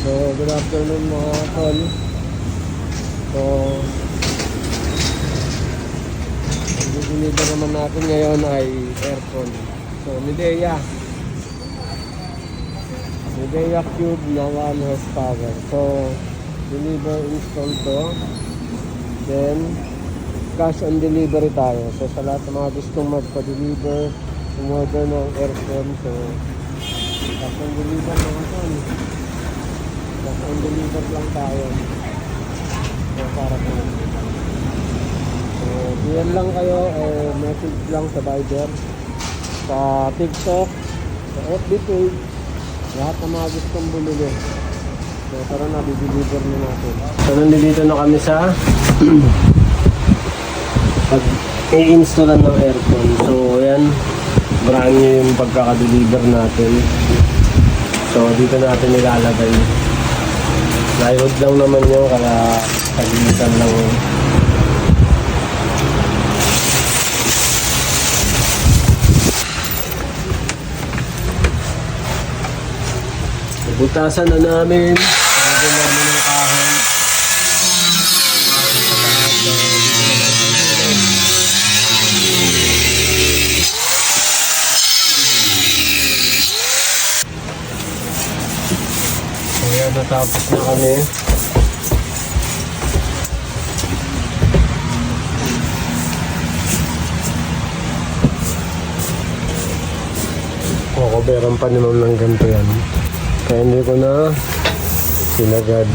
So, good afternoon mga tol. So, ang deliver naman natin ngayon ay aircon. So, Midea Cube na 1 horsepower. So, deliver, install to. Then, cash on delivery tayo. So, sa lahat ng mga gustong magpa-deliver, umorder ng aircon. So, cash on deliver mga tol. Cash on deliver lang tayo. So, para po. So, PM lang kayo o message lang sa Viber, sa TikTok, sa FB page, lahat ng mga gustong bumili. So, tara na, deliver na natin. So, nandito na kami sa pag-i-installan ng aircon. So, ayan, brand new yung pagkaka-deliver natin. So, dito natin nilalagay. Plywood lang naman yun, kaya pag-iisan lang yun. Butasan na namin. Lagyan namin ng kahoy. Ayan, natapos na kami. Kukuberan pa naman ng ganito yan. Kaya hindi ko na sinagad.